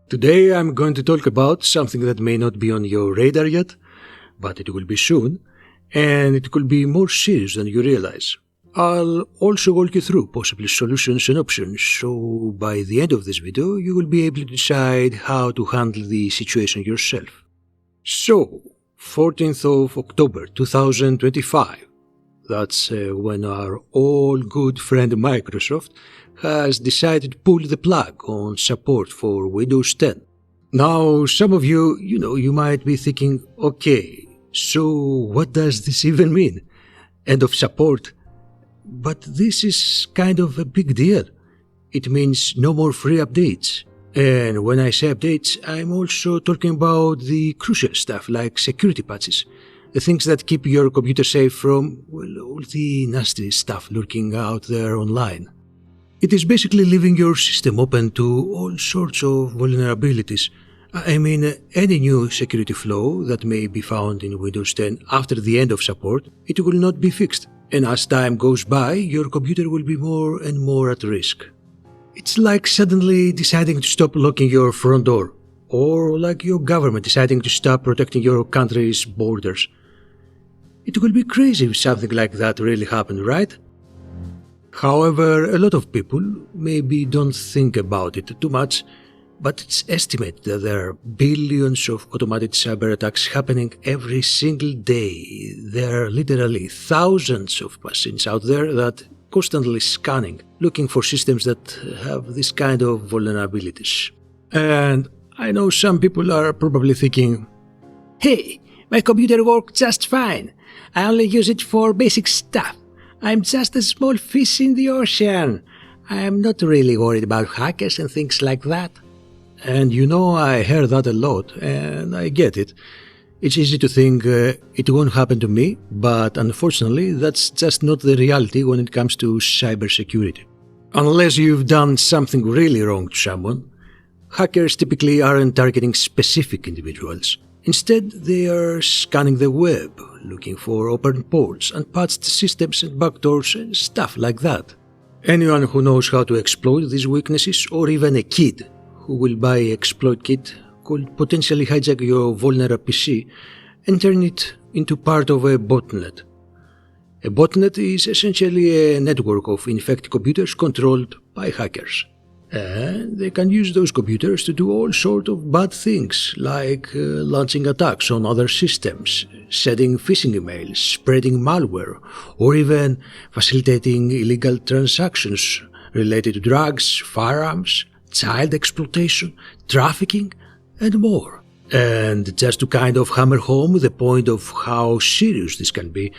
Today I'm going to talk about something that may not be on your radar yet, but it will be soon, and it could be more serious than you realize. I'll also walk you through possible solutions and options, so by the end of this video you will be able to decide how to handle the situation yourself. So, 14th of October 2025. That's when our all good friend Microsoft has decided to pull the plug on support for Windows 10. Now, some of you might be thinking, okay, so what does this even mean? End of support? But this is kind of a big deal. It means no more free updates. And when I say updates, I'm also talking about the crucial stuff like security patches. The things that keep your computer safe from, all the nasty stuff lurking out there online. It is basically leaving your system open to all sorts of vulnerabilities. I mean, any new security flaw that may be found in Windows 10 after the end of support, it will not be fixed. And as time goes by, your computer will be more and more at risk. It's like suddenly deciding to stop locking your front door, or like your government deciding to stop protecting your country's borders. It will be crazy if something like that really happened, right? However, a lot of people maybe don't think about it too much, but it's estimated that there are billions of automated cyber attacks happening every single day. There are literally thousands of machines out there that constantly scanning, looking for systems that have this kind of vulnerabilities. And I know some people are probably thinking, hey, my computer works just fine. I only use it for basic stuff. I'm just a small fish in the ocean. I'm not really worried about hackers and things like that. And I hear that a lot, and I get it. It's easy to think it won't happen to me, but unfortunately that's just not the reality when it comes to cybersecurity. Unless you've done something really wrong to someone, hackers typically aren't targeting specific individuals. Instead, they are scanning the web, looking for open ports, unpatched systems and backdoors and stuff like that. Anyone who knows how to exploit these weaknesses, or even a kid who will buy an exploit kit, could potentially hijack your vulnerable PC and turn it into part of a botnet. A botnet is essentially a network of infected computers controlled by hackers. And they can use those computers to do all sorts of bad things, like launching attacks on other systems, sending phishing emails, spreading malware, or even facilitating illegal transactions related to drugs, firearms, child exploitation, trafficking, and more. And just to kind of hammer home the point of how serious this can be,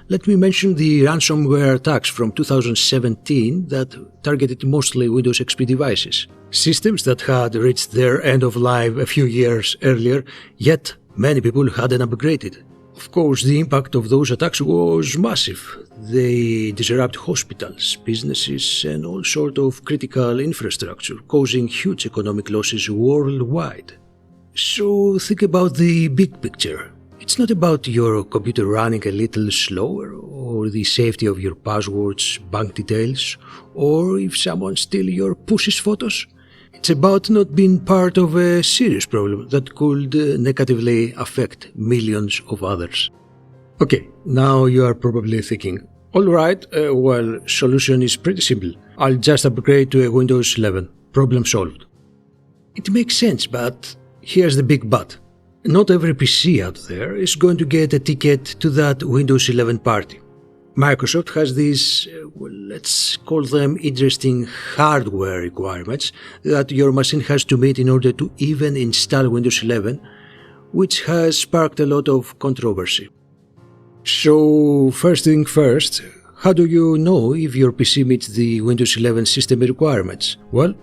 let me mention the ransomware attacks from 2017 that targeted mostly Windows XP devices. Systems that had reached their end of life a few years earlier, yet many people hadn't upgraded. Of course, the impact of those attacks was massive. They disrupt hospitals, businesses, and all sorts of critical infrastructure, causing huge economic losses worldwide. So think about the big picture. It's not about your computer running a little slower, or the safety of your passwords, bank details, or if someone steals your pushes photos. It's about not being part of a serious problem that could negatively affect millions of others. Okay, now you are probably thinking, alright, solution is pretty simple. I'll just upgrade to a Windows 11. Problem solved. It makes sense, but here's the big but. Not every PC out there is going to get a ticket to that Windows 11 party. Microsoft has these, let's call them interesting hardware requirements that your machine has to meet in order to even install Windows 11, which has sparked a lot of controversy. So, first thing first, how do you know if your PC meets the Windows 11 system requirements? Well,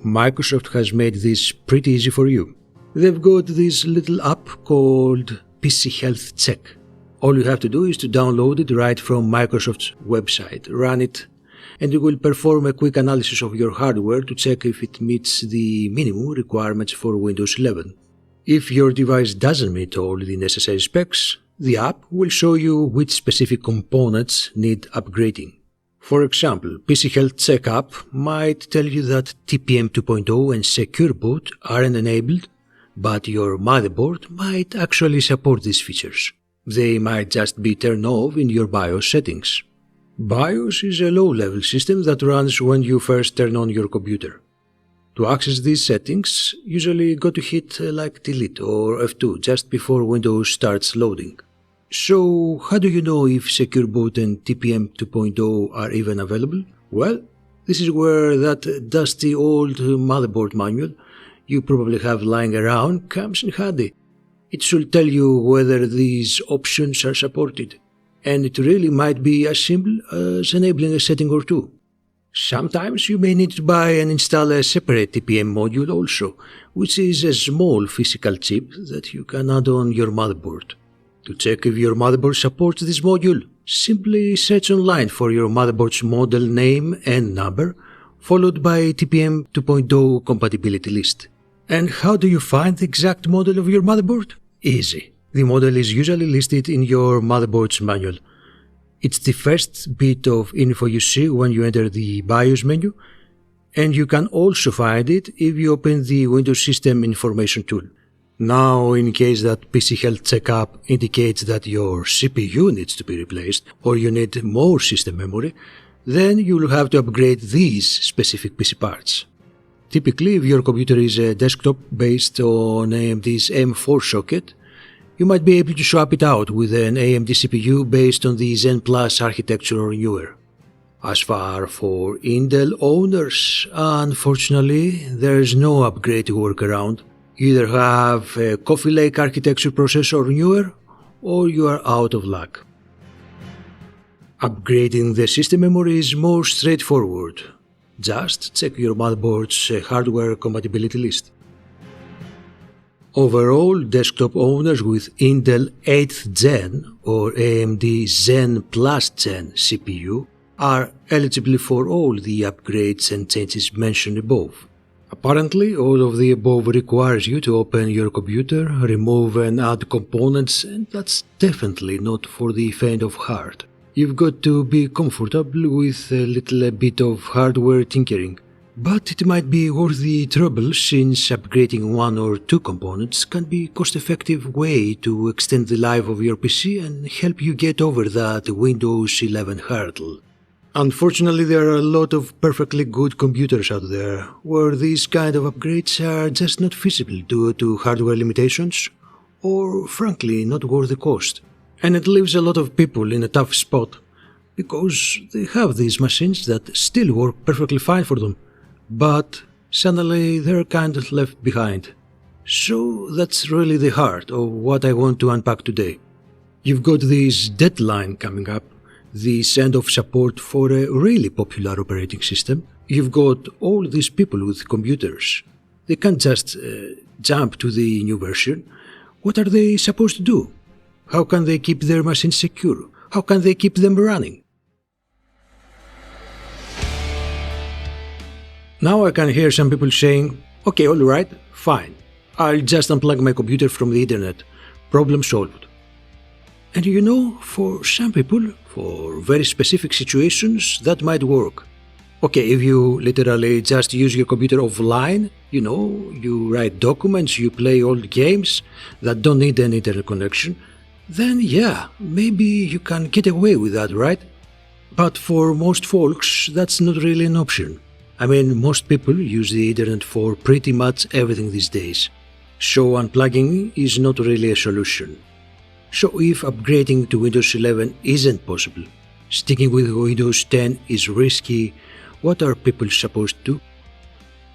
Microsoft has made this pretty easy for you. They've got this little app called PC Health Check. All you have to do is to download it right from Microsoft's website, run it, and it will perform a quick analysis of your hardware to check if it meets the minimum requirements for Windows 11. If your device doesn't meet all the necessary specs, the app will show you which specific components need upgrading. For example, PC Health Checkup might tell you that TPM 2.0 and Secure Boot aren't enabled, but your motherboard might actually support these features. They might just be turned off in your BIOS settings. BIOS is a low-level system that runs when you first turn on your computer. To access these settings, usually go to hit like delete or F2 just before Windows starts loading. So, how do you know if Secure Boot and TPM 2.0 are even available? Well, this is where that dusty old motherboard manual you probably have lying around comes in handy. It should tell you whether these options are supported, and it really might be as simple as enabling a setting or two. Sometimes you may need to buy and install a separate TPM module also, which is a small physical chip that you can add on your motherboard. To check if your motherboard supports this module, simply search online for your motherboard's model name and number, followed by TPM 2.0 compatibility list. And how do you find the exact model of your motherboard? Easy. The model is usually listed in your motherboard's manual. It's the first bit of info you see when you enter the BIOS menu, and you can also find it if you open the Windows System Information tool. Now, in case that PC Health Checkup indicates that your CPU needs to be replaced or you need more system memory, then you'll have to upgrade these specific PC parts. Typically, if your computer is a desktop based on AMD's M4 socket, you might be able to swap it out with an AMD CPU based on the Zen Plus architecture or newer. As far for Intel owners, unfortunately, there's no upgrade to work around. You either have a Coffee Lake architecture processor or newer, or you are out of luck. Upgrading the system memory is more straightforward. Just check your motherboard's hardware compatibility list. Overall, desktop owners with Intel 8th Gen or AMD Zen Plus Gen CPU are eligible for all the upgrades and changes mentioned above. Apparently, all of the above requires you to open your computer, remove and add components, and that's definitely not for the faint of heart. You've got to be comfortable with a little bit of hardware tinkering. But it might be worth the trouble since upgrading one or two components can be a cost-effective way to extend the life of your PC and help you get over that Windows 11 hurdle. Unfortunately, there are a lot of perfectly good computers out there where these kind of upgrades are just not feasible due to hardware limitations or, frankly, not worth the cost. And it leaves a lot of people in a tough spot because they have these machines that still work perfectly fine for them, but suddenly they're kind of left behind. So that's really the heart of what I want to unpack today. You've got this deadline coming up, this end of support for a really popular operating system. You've got all these people with computers. They can't just jump to the new version. What are they supposed to do? How can they keep their machines secure? How can they keep them running? Now I can hear some people saying, okay, alright, fine. I'll just unplug my computer from the internet. Problem solved. And you know, for some people, for very specific situations, that might work. Okay, if you literally just use your computer offline, you write documents, you play old games that don't need an internet connection, then yeah, maybe you can get away with that, right? But for most folks, that's not really an option. I mean, most people use the internet for pretty much everything these days. So unplugging is not really a solution. So if upgrading to Windows 11 isn't possible, sticking with Windows 10 is risky, what are people supposed to do?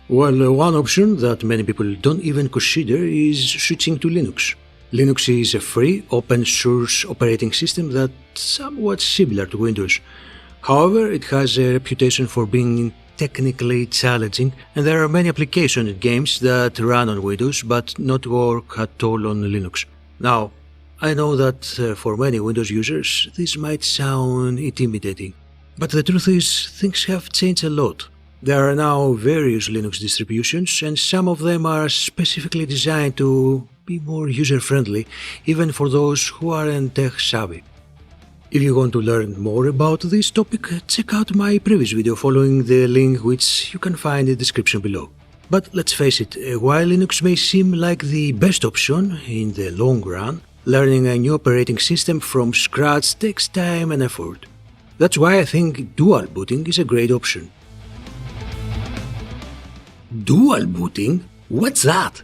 Well, one option that many people don't even consider is switching to Linux. Linux is a free, open-source operating system that's somewhat similar to Windows. However, it has a reputation for being technically challenging, and there are many applications and games that run on Windows but not work at all on Linux. Now, I know that for many Windows users, this might sound intimidating, but the truth is, things have changed a lot. There are now various Linux distributions, and some of them are specifically designed to be more user-friendly, even for those who aren't tech-savvy. If you want to learn more about this topic, check out my previous video following the link which you can find in the description below. But let's face it, while Linux may seem like the best option in the long run, learning a new operating system from scratch takes time and effort. That's why I think dual booting is a great option. Dual booting? What's that?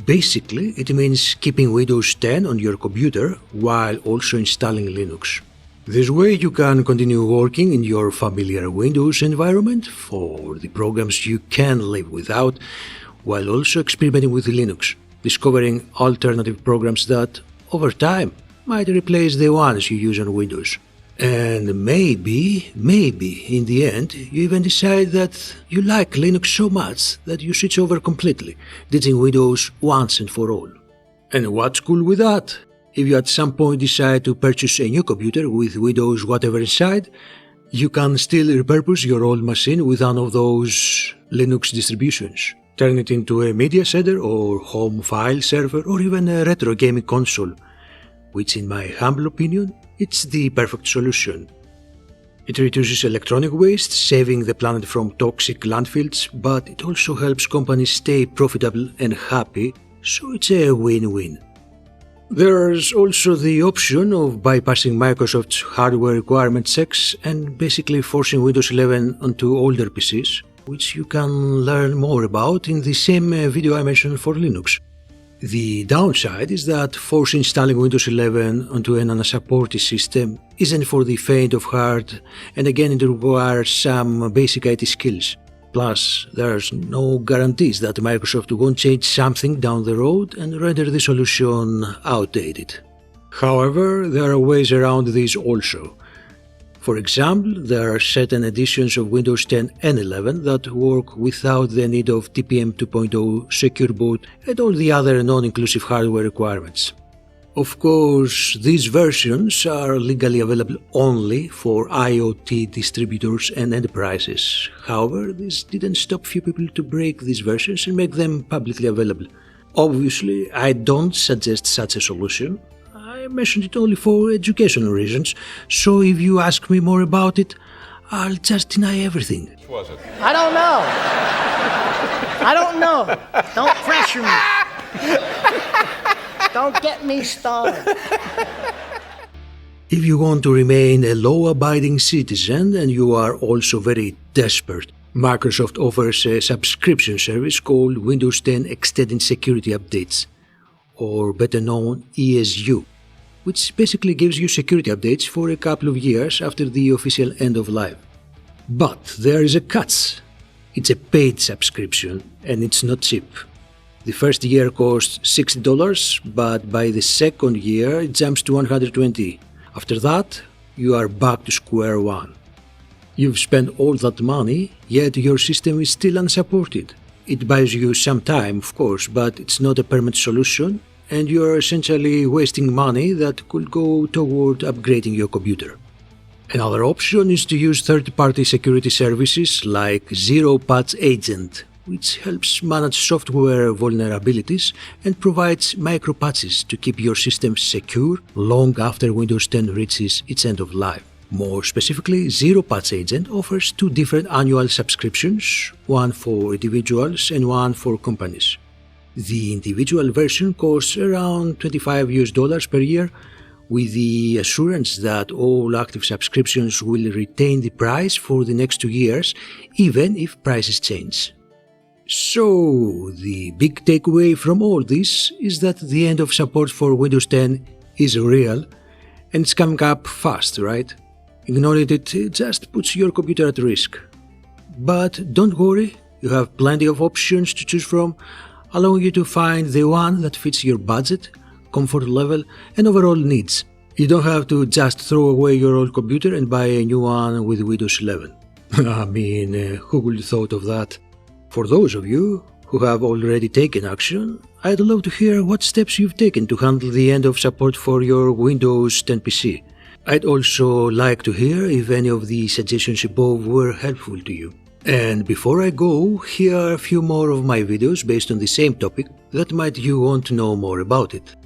Basically, it means keeping Windows 10 on your computer while also installing Linux. This way you can continue working in your familiar Windows environment for the programs you can live without, while also experimenting with Linux, discovering alternative programs that, over time, might replace the ones you use on Windows. And maybe, in the end, you even decide that you like Linux so much that you switch over completely, ditching Windows once and for all. And what's cool with that? If you at some point decide to purchase a new computer with Windows whatever inside, you can still repurpose your old machine with one of those Linux distributions. Turn it into a media center or home file server or even a retro gaming console, which in my humble opinion, it's the perfect solution. It reduces electronic waste, saving the planet from toxic landfills, but it also helps companies stay profitable and happy, so it's a win-win. There's also the option of bypassing Microsoft's hardware requirement checks and basically forcing Windows 11 onto older PCs, which you can learn more about in the same video I mentioned for Linux. The downside is that force installing Windows 11 onto an unsupported system isn't for the faint of heart, and again it requires some basic IT skills. Plus, there's no guarantees that Microsoft won't change something down the road and render the solution outdated. However, there are ways around this also. For example, there are certain editions of Windows 10 and 11 that work without the need of TPM 2.0, Secure Boot and all the other non-inclusive hardware requirements. Of course, these versions are legally available only for IoT distributors and enterprises. However, this didn't stop few people to break these versions and make them publicly available. Obviously, I don't suggest such a solution. I mentioned it only for educational reasons, so if you ask me more about it, I'll just deny everything. Which was it? I don't know. I don't know. Don't pressure me. Don't get me started. If you want to remain a law-abiding citizen and you are also very desperate, Microsoft offers a subscription service called Windows 10 Extended Security Updates, or better known ESU, which basically gives you security updates for a couple of years after the official end of life. But there is a catch. It's a paid subscription and it's not cheap. The first year costs $60, but by the second year it jumps to $120. After that, you are back to square one. You've spent all that money, yet your system is still unsupported. It buys you some time, of course, but it's not a permanent solution, and you are essentially wasting money that could go toward upgrading your computer. Another option is to use third-party security services like Zero Patch Agent, which helps manage software vulnerabilities and provides micro-patches to keep your system secure long after Windows 10 reaches its end of life. More specifically, Zero Patch Agent offers two different annual subscriptions, one for individuals and one for companies. The individual version costs around $25 per year, with the assurance that all active subscriptions will retain the price for the next 2 years, even if prices change. So, the big takeaway from all this is that the end of support for Windows 10 is real, and it's coming up fast, right? Ignoring it just puts your computer at risk. But don't worry, you have plenty of options to choose from, allowing you to find the one that fits your budget, comfort level, and overall needs. You don't have to just throw away your old computer and buy a new one with Windows 11. I mean, who would have thought of that? For those of you who have already taken action, I'd love to hear what steps you've taken to handle the end of support for your Windows 10 PC. I'd also like to hear if any of the suggestions above were helpful to you. And before I go, here are a few more of my videos based on the same topic that might you want to know more about it.